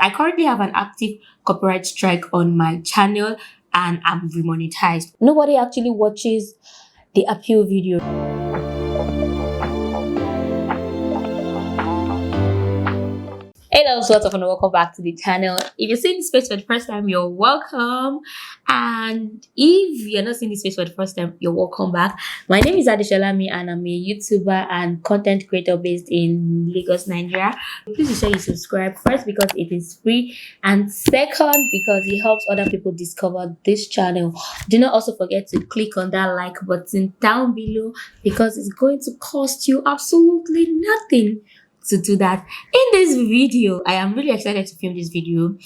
I currently have an active copyright strike on my channel and I'm remonetized. Nobody actually watches the appeal video. Hello, so what's up and welcome back to the channel. If you're seeing this space for the first time, you're welcome. And if you're not seeing this space for the first time, you're welcome back. My name is Adesholamie and I'm a YouTuber and content creator based in Lagos, Nigeria. Please ensure you subscribe, first because it is free, and second because it helps other people discover this channel. Do not also forget to click on that like button down below because it's going to cost you absolutely nothing to do that. In this video, I am really excited to film this video,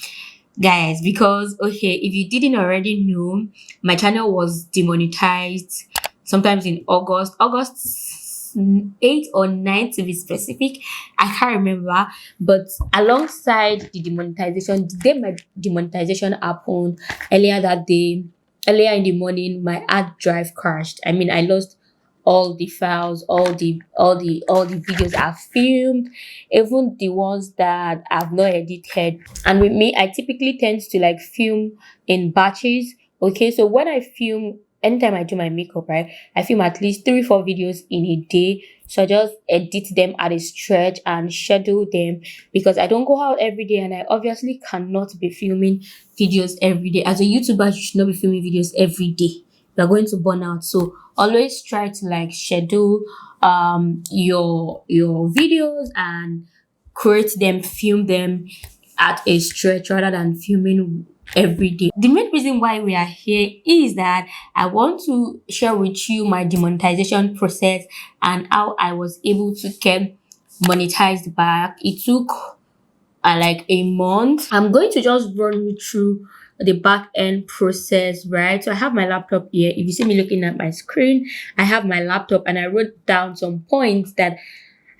guys, because okay, if you didn't already know, my channel was demonetized sometimes in August 8th or 9th to be specific. I can't remember, but alongside the demonetization, the day my demonetization happened, earlier that day, earlier in the morning, my hard drive crashed. I mean, I lost all the files, all the videos I've filmed, even the ones that I've not edited. And with me, I typically tend to like film in batches. Okay, so when I film, anytime I do my makeup, right, I film at least 3-4 videos in a day. So I just edit them at a stretch and schedule them because I don't go out every day and I obviously cannot be filming videos every day. As a YouTuber, you should not be filming videos every day. You're going to burn out. So always try to like schedule your videos and create them, film them at a stretch rather than filming every day. The main reason why we are here is that I want to share with you my demonetization process and how I was able to get monetized back. It took like a month. I'm going to just run you through the back end process, right? So I have my laptop here. If you see me looking at my screen, I have my laptop and I wrote down some points that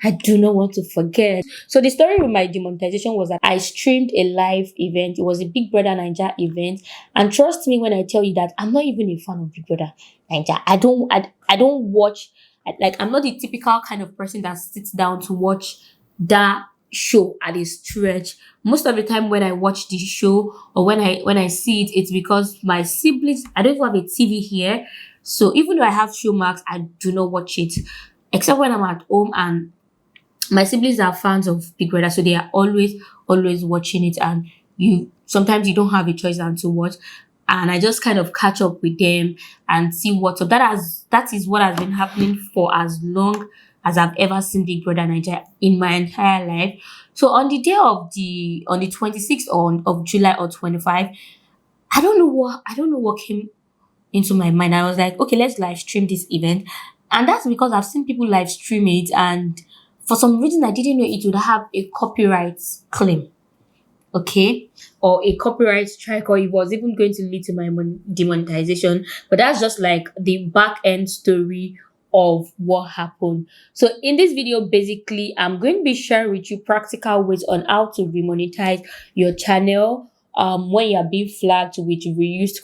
I do not want to forget. So the story with my demonetization was that I streamed a live event. It was a Big Brother Naija event. And trust me when I tell you that I'm not even a fan of Big Brother Naija. I don't watch, like, I'm not the typical kind of person that sits down to watch that show at a stretch. Most of the time when I watch the show or when I see it, it's because my siblings, I don't even have a TV here. So even though I have Showmax, I do not watch it. Except when I'm at home and my siblings are fans of Big Brother, so they are always watching it, and sometimes you don't have a choice than to watch. And I just kind of catch up with them and see what's up. That is what has been happening for as long as I've ever seen Big Brother Nigeria in my entire life. So on the day of on the 26th of July or 25, I don't know what came into my mind. I was like, okay, let's live stream this event. And that's because I've seen people live stream it, and for some reason I didn't know it would have a copyright claim. Okay, or a copyright strike, or it was even going to lead to my demonetization. But that's just like the back end story of what happened. So in this video, basically, I'm going to be sharing with you practical ways on how to remonetize your channel when you are being flagged with reused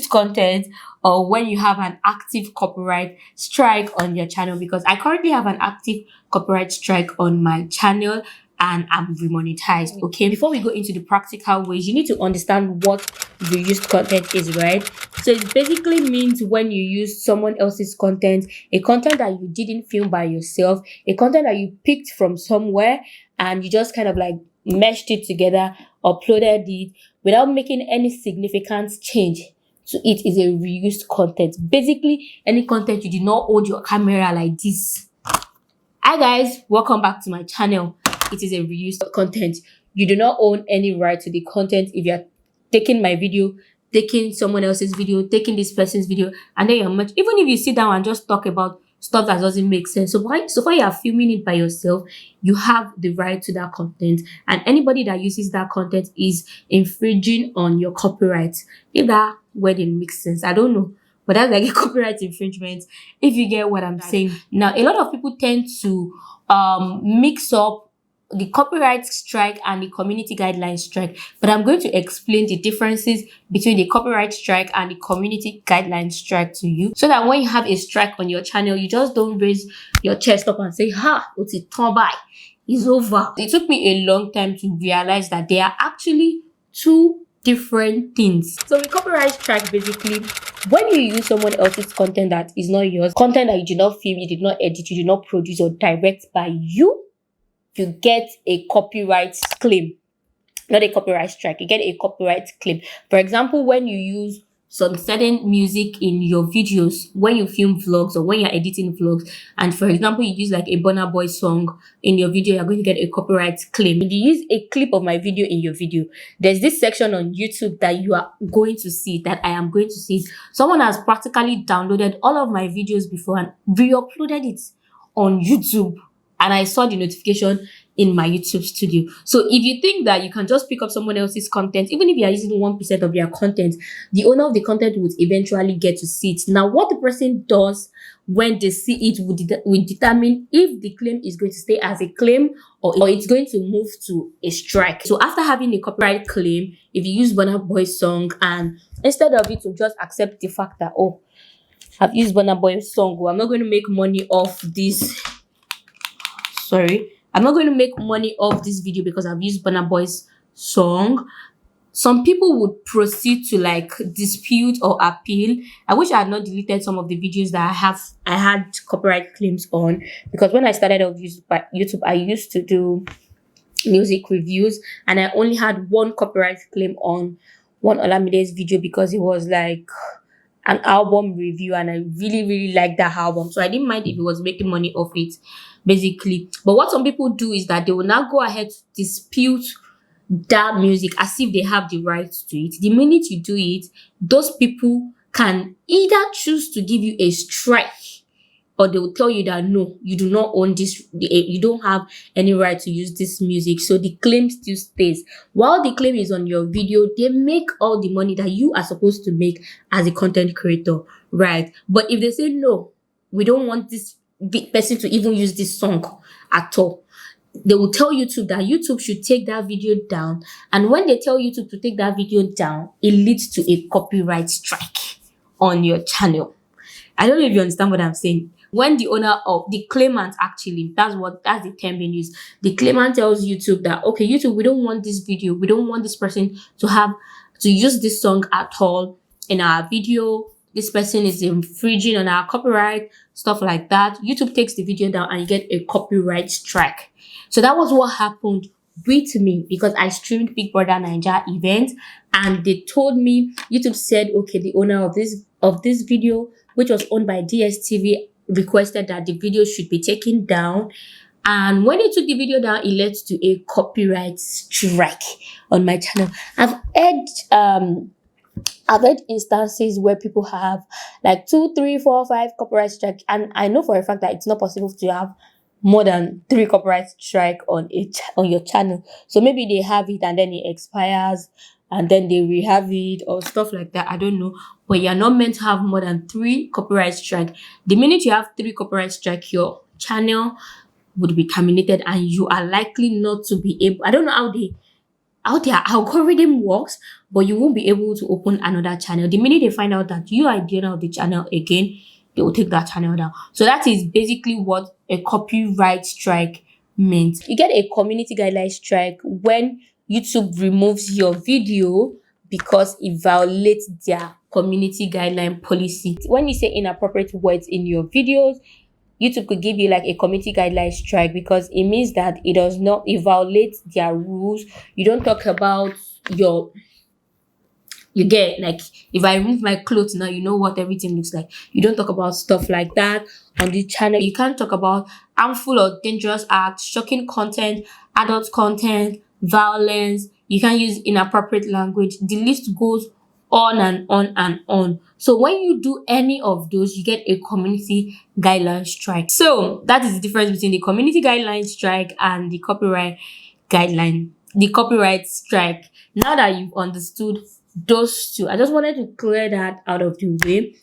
content, or when you have an active copyright strike on your channel, because I currently have an active copyright strike on my channel and I'm remonetized. Okay, before we go into the practical ways, you need to understand what reused content is, right? So it basically means when you use someone else's content, a content that you didn't film by yourself, a content that you picked from somewhere and you just kind of like meshed it together, uploaded it without making any significant change to it, is a reused content. Basically, any content you did not hold your camera like this. Hi guys, welcome back to my channel. It is a reused content. You do not own any right to the content. If you're taking my video, taking someone else's video, taking this person's video, and then even if you sit down and just talk about stuff that doesn't make sense, so far you are filming it by yourself, you have the right to that content, and anybody that uses that content is infringing on your copyright. If that wording makes sense, I don't know, but that's like a copyright infringement, if you get what I'm saying. Now, a lot of people tend to mix up the copyright strike and the community guideline strike, but I'm going to explain the differences between the copyright strike and the community guideline strike to you, so that when you have a strike on your channel, you just don't raise your chest up and say, ha, what's it turn by? is over. It took me a long time to realize that they are actually two different things. So with copyright strike, basically, when you use someone else's content that is not yours, content that you did not film, you did not edit, you did not produce or direct by you, you get a copyright claim. Not a copyright strike, you get a copyright claim. For example, when you use some certain music in your videos, when you film vlogs or when you're editing vlogs, and for example, you use like a Burna Boy song in your video, you're going to get a copyright claim. If you use a clip of my video in your video, there's this section on YouTube that you are going to see, that I am going to see. Someone has practically downloaded all of my videos before and re-uploaded it on YouTube. And I saw the notification in my YouTube studio. So if you think that you can just pick up someone else's content, even if you are using 1% of their content, the owner of the content would eventually get to see it. Now, what the person does when they see it will determine if the claim is going to stay as a claim or it's going to move to a strike. So after having a copyright claim, if you use Burna Boy's song and instead of it to just accept the fact that, oh, I've used Burna Boy's song, I'm not going to make money off this. I'm not going to make money off this video because I've used Burna Boy's song. Some people would proceed to like dispute or appeal. I wish I had not deleted some of the videos that I had copyright claims on, because when I started off YouTube, I used to do music reviews and I only had one copyright claim on one Olamide's video because it was like an album review and I really liked that album, so I didn't mind if it was making money off it, basically. But what some people do is that they will now go ahead to dispute that music as if they have the right to it. The minute you do it, those people can either choose to give you a strike, or they will tell you that no, you do not own this, you don't have any right to use this music. So the claim still stays. While the claim is on your video, they make all the money that you are supposed to make as a content creator, right? But if they say no, we don't want this person to even use this song at all, they will tell YouTube that YouTube should take that video down. And when they tell YouTube to take that video down, it leads to a copyright strike on your channel. I don't know if you understand what I'm saying. When the owner of the claimant, actually, that's the term being used. The claimant tells YouTube that, okay, YouTube, we don't want this video. We don't want this person to use this song at all in our video. This person is infringing on our copyright, stuff like that. YouTube takes the video down and you get a copyright strike. So that was what happened with me, because I streamed Big Brother Naija event and they told me, YouTube said, okay, the owner of this video, which was owned by DSTV, requested that the video should be taken down. And when they took the video down, it led to a copyright strike on my channel. I've heard instances where people have like 2, 3, 4, 5 copyright strike, and I know for a fact that it's not possible to have more than 3 copyright strike on your channel. So maybe they have it and then it expires and then they rehave it or stuff like that. I don't know. But you're not meant to have more than 3 copyright strike. The minute you have 3 copyright strike, your channel would be terminated and you are likely not to be able, I don't know how their algorithm works, but you won't be able to open another channel. The minute they find out that you are the owner of the channel again, they will take that channel down. So that is basically what a copyright strike means. You get a community guideline strike when YouTube removes your video because it violates their community guideline policy. When you say inappropriate words in your videos, YouTube could give you like a community guideline strike because it means that it violates their rules. You don't talk about you get, like, if I remove my clothes now, you know what everything looks like. You don't talk about stuff like that on the channel. You can't talk about harmful or dangerous acts, shocking content, adult content, violence. You can't use inappropriate language. The list goes on and on and on. So when you do any of those, you get a community guideline strike. So that is the difference between the community guideline strike and the copyright strike. Now that you've understood those two, I just wanted to clear that out of the way.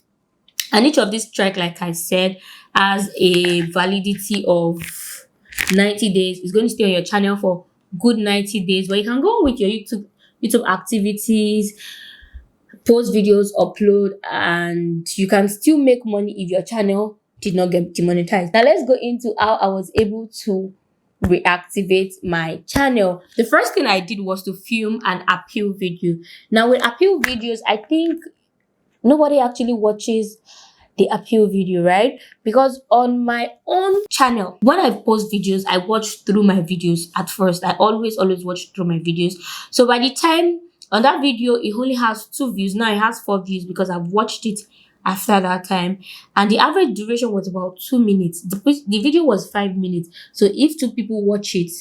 And each of these strike, like I said, has a validity of 90 days. It's going to stay on your channel for good 90 days, but you can go on with your YouTube activities, post videos, upload, and you can still make money if your channel did not get demonetized. Now let's go into how I was able to reactivate my channel. The first thing I did was to film an appeal video. Now with appeal videos, I think nobody actually watches the appeal video, right? Because on my own channel, when I post videos, I watch through my videos at first. I always watch through my videos. So by the time on that video, it only has 2 views. Now it has 4 views because I've watched it after that time. And the average duration was about 2 minutes. The video was 5 minutes. So if 2 people watch it,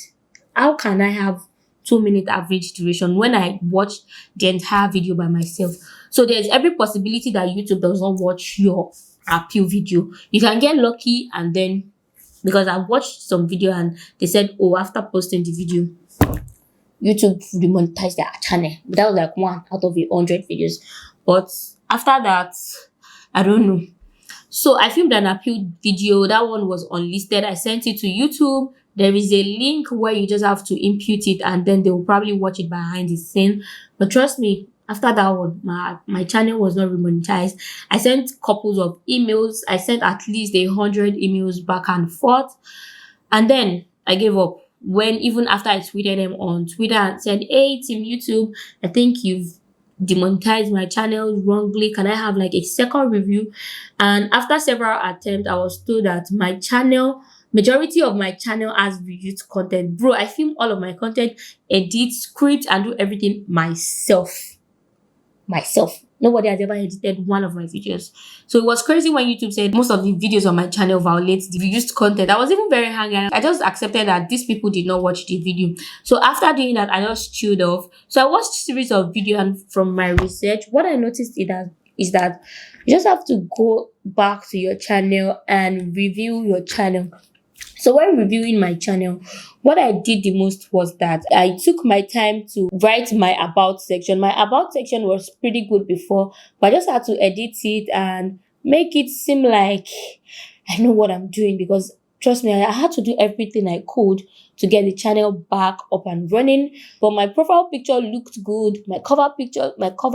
how can I have 2 minute average duration when I watched the entire video by myself? So there's every possibility that YouTube does not watch your appeal video. You can get lucky, and then because I watched some video and they said, oh, after posting the video, YouTube remonetized their channel. But that was like 1 out of 100 videos. But after that, I don't know. So I filmed an appeal video. That one was unlisted. I sent it to YouTube. There is a link where you just have to input it, and then they will probably watch it behind the scene. But trust me, after that one, my channel was not remonetized. I sent couples of emails. I sent at least 100 emails back and forth. And then I gave up. When even after I tweeted them on Twitter and said, hey, Team YouTube, I think you've demonetized my channel wrongly. Can I have like a second review? And after several attempts, I was told that my channel, majority of my channel has reused content. Bro, I film all of my content, edit, script, and do everything myself. Nobody has ever edited one of my videos. So it was crazy when YouTube said most of the videos on my channel violate the reused content. I was even very angry. I just accepted that these people did not watch the video. So after doing that, I just chilled off. So I watched a series of videos, and from my research, what I noticed is that you just have to go back to your channel and review your channel. So when reviewing my channel, what I did the most was that I took my time to write my about section. My about section was pretty good before, but I just had to edit it and make it seem like I know what I'm doing, because trust me, I had to do everything I could to get the channel back up and running. But my profile picture looked good. My cover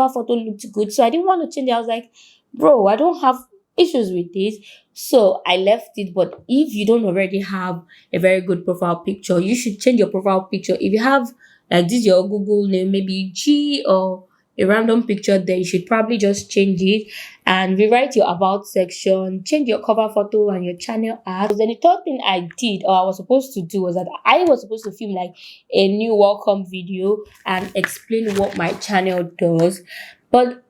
photo looked good. So I didn't want to change it. I was like, bro, I don't have issues with this. So I left it. But if you don't already have a very good profile picture, you should change your profile picture. If you have like this your Google name, maybe G or a random picture there, you should probably just change it and rewrite your about section, change your cover photo and your channel art. Then the third thing I did, or I was supposed to do, was that I was supposed to film like a new welcome video and explain what my channel does. But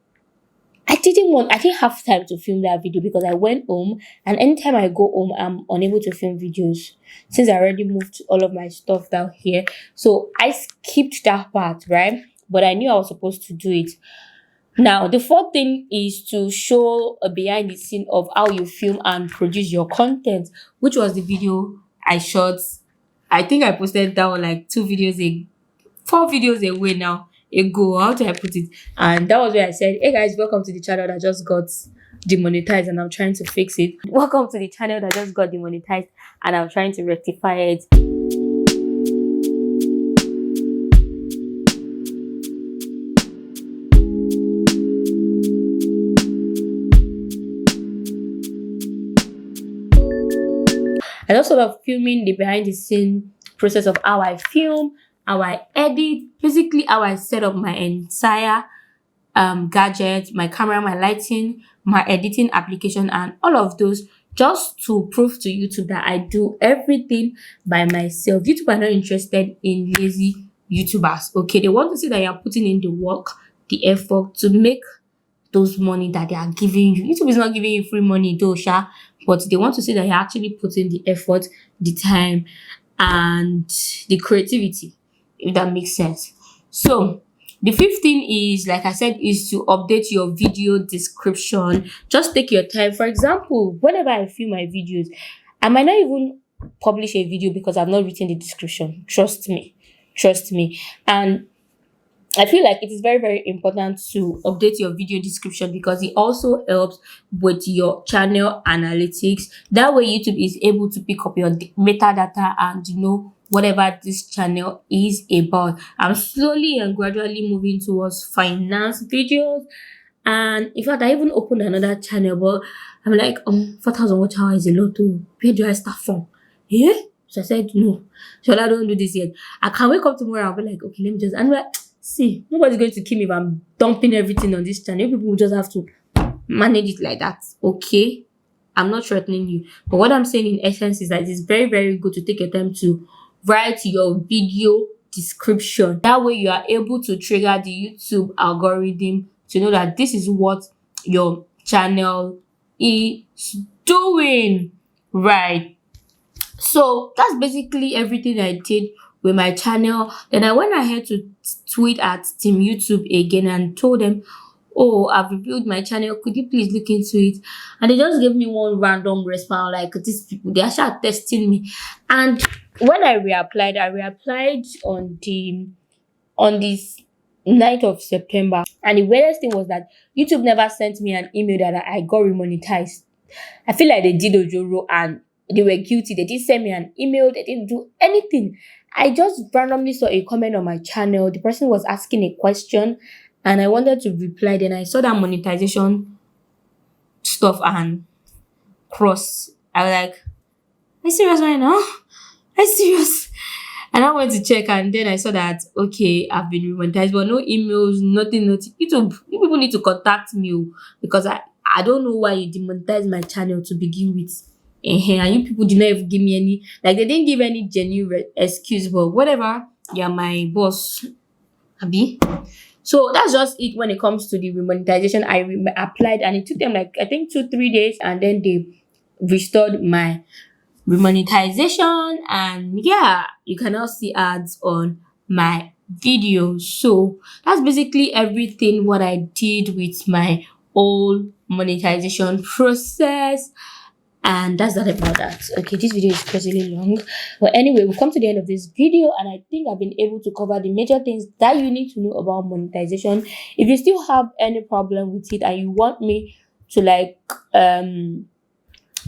I didn't have time to film that video because I went home, and anytime I go home, I'm unable to film videos since I already moved all of my stuff down here. So I skipped that part, right? But I knew I was supposed to do it. Now, the fourth thing is to show a behind the scene of how you film and produce your content, which was the video I shot. I think I posted that one like 4 videos away now. Ago, how do I put it? And that was where I said, hey guys, welcome to the channel that just got demonetized and I'm trying to fix it. Welcome to the channel that just got demonetized and I'm trying to rectify it. I also love filming the behind the scene process of how I film, how I edit, basically how I set up my entire gadget, my camera, my lighting, my editing application, and all of those, just to prove to YouTube that I do everything by myself. YouTube are not interested in lazy YouTubers. Okay, they want to see that you are putting in the work, the effort to make those money that they are giving you. YouTube is not giving you free money though, but they want to see that you're actually putting the effort, the time, and the creativity, if that makes sense. So the fifth thing is, like I said, is to update your video description. Just take your time. For example, whenever I film my videos, I might not even publish a video because I've not written the description. Trust me. And I feel like it is very, very important to update your video description because it also helps with your channel analytics. That way YouTube is able to pick up your metadata and know whatever this channel is about. I'm slowly and gradually moving towards finance videos. And in fact, I even opened another channel, but I'm like, 4,000 watch hours is a lot too. Where do I start from? Yeah? So I said, no, Shola, don't do this yet. I can wake up tomorrow. I'll be like, okay, let me just, and I'm like, see, nobody's going to kill me if I'm dumping everything on this channel. People will just have to manage it like that. Okay. I'm not threatening you. But what I'm saying in essence is that it's very, very good to take your time to write your video description. That way you are able to trigger the YouTube algorithm to know that this is what your channel is doing. Right. So that's basically everything I did with my channel. Then I went ahead to tweet at Team YouTube again and told them, oh, I've reviewed my channel. Could you please look into it? And they just gave me one random response, like these people, they actually are testing me. And when I reapplied on this 9th of September. And the weirdest thing was that YouTube never sent me an email that I got remonetized. I feel like they did Ojoro and they were guilty. They didn't send me an email. They didn't do anything. I just randomly saw a comment on my channel. The person was asking a question and I wanted to reply. Then I saw that monetization stuff and cross. I was like, are you serious right now? Are you serious? And I went to check and then I saw that, okay, I've been remonetized, but no emails, nothing. YouTube, you people need to contact me because I don't know why you demonetized my channel to begin with. And you people did not even give me any, like they didn't give any genuine excuse, but whatever, you're my boss, Abby. So that's just it when it comes to the remonetization. I applied and it took them like, I think 2-3 days and then they restored my remonetization and yeah, you can now see ads on my videos. So that's basically everything what I did with my whole monetization process. And that's that about that. Okay, this video is crazily long. But anyway, we've come to the end of this video and I think I've been able to cover the major things that you need to know about monetization. If you still have any problem with it and you want me to like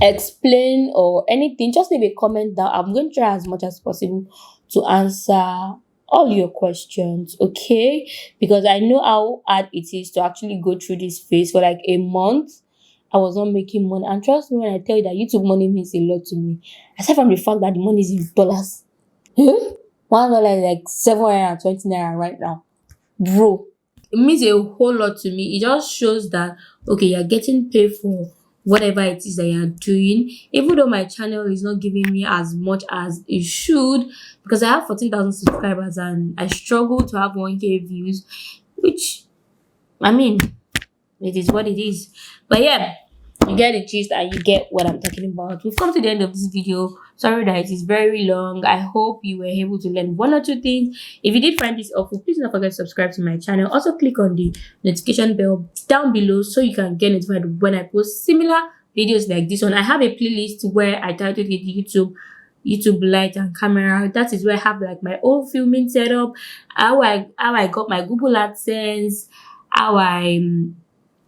explain or anything, just leave a comment down. I'm going to try as much as possible to answer all your questions, okay? Because I know how hard it is to actually go through this phase for like a month. I was not making money. And trust me when I tell you that YouTube money means a lot to me. Aside from the fact that the money is in dollars. $1 is like 720 naira right now. Bro, it means a whole lot to me. It just shows that, okay, you're getting paid for whatever it is that you're doing. Even though my channel is not giving me as much as it should, because I have 14,000 subscribers and I struggle to have 1K views, which, I mean, it is what it is. But yeah, you get the gist and you get what I'm talking about. We've come to the end of this video. Sorry that it is very long. I hope you were able to learn 1 or 2 things. If you did find this helpful, please don't forget to subscribe to my channel. Also click on the notification bell down below so you can get notified when I post similar videos like this one. I have a playlist where I titled it YouTube light and camera. That is where I have like my own filming setup, how I got my Google AdSense, how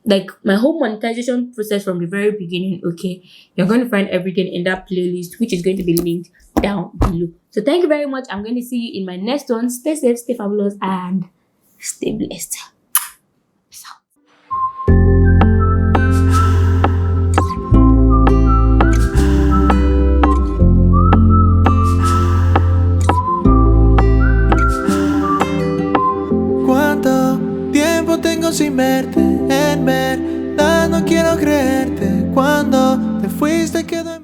like my whole monetization process from the very beginning. Okay, you're going to find everything in that playlist, which is going to be linked down below. So thank you very much. I'm going to see you in my next one. Stay safe, stay fabulous, and stay blessed. Peace out. ¿Cuánto tiempo tengo sin verte? En verdad no quiero creerte. Cuando te fuiste quedó en